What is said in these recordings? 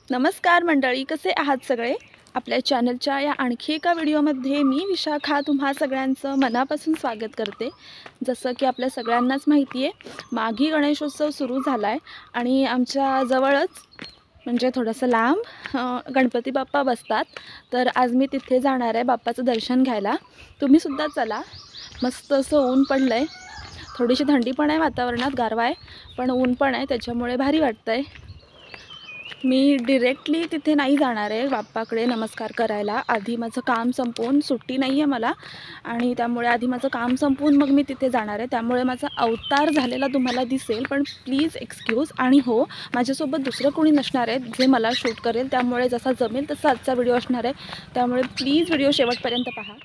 नमस्कार मंडळी, कसे आहात सगळे? आपल्या चॅनलच्या या आणखी एका व्हिडिओमध्ये मी विशाखा तुम्हा सगळ्यांचं मनापासून स्वागत करते। जसं की आपल्या सगळ्यांनाच माहिती आहे, माघी गणेशोत्सव सुरू झाला आहे आणि आमच्या जवळच म्हणजे थोडंसं लांब गणपती बाप्पा बसतात। तर आज मी तिथे जाणार आहे बाप्पाचं दर्शन घ्यायला। तुम्हीसुद्धा चला। मस्त असं ऊन पडलं आहे, थोडीशी थंडी पण आहे, वातावरणात गारवा आहे, पण ऊन पण आहे, त्याच्यामुळे भारी वाटतं आहे। मी डायरेक्टली तिथे नाही जाणार आहे बाप्पाकडे नमस्कार करायला। आधी माझं काम संपवून, सुट्टी नाही आहे मला आणि त्यामुळे आधी माझं काम संपवून मग मी तिथे जाणार आहे। त्यामुळे माझा अवतार झालेला तुम्हाला दिसेल, पण प्लीज एक्सक्यूज। आणि हो, माझ्यासोबत दुसरं कोणी नसणार आहे जे मला शूट करेल, त्यामुळे जसा जमेल तसा आजचा व्हिडिओ असणार आहे। त्यामुळे प्लीज व्हिडिओ शेवटपर्यंत पहा।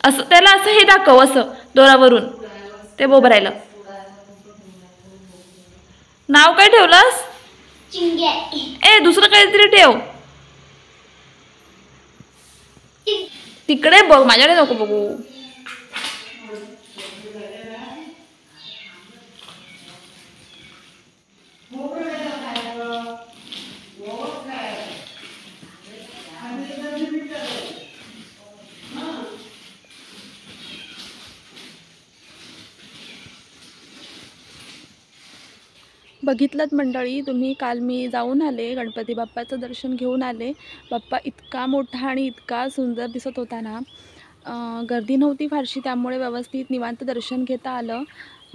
असं त्याला असं हे दाखव, असं दोरावरून ते बोबरायला। नाव काय ठेवलंस? चिंग्या। ए, दुसरं काहीतरी ठेव। तिकडे बघ, माझ्याकडे नको बघू। बघितलंत मंडळी तुम्ही, काल मी जाऊन आले, गणपती बाप्पाचं दर्शन घेऊन आले। बाप्पा इतका मोठा आणि इतका सुंदर दिसत होता ना। गर्दी नव्हती फारशी, त्यामुळे व्यवस्थित निवांत दर्शन घेता आलं,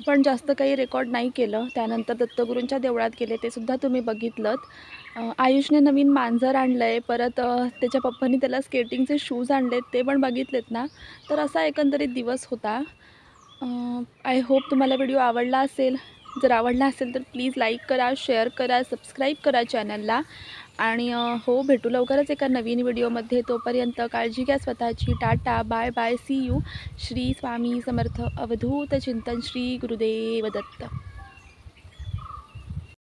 पण जास्त काही रेकॉर्ड नाही केलं। त्यानंतर दत्तगुरूंच्या देवळात गेले, ते सुद्धा तुम्ही बघितलंत। आयुषने नवीन मांजर आणलं आहे, परत त्याच्या पप्पांनी त्याला स्केटिंगचे शूज आणलेत, ते पण बघितलेत ना। तर असा एकंदरीत दिवस होता। आय होप तुम्हाला व्हिडिओ आवडला असेल। जर आवडला असेल तर प्लीज लाईक करा, शेअर करा, सबस्क्राईब करा चॅनलला। आणि हो, भेटू लवकरच एका नवीन व्हिडिओमध्ये। तोपर्यंत काळजी घ्या स्वतःची। Ta ta, bye bye, see you. Shri Swami Samarth अवधूत चिंतन, श्री गुरुदेव दत्त।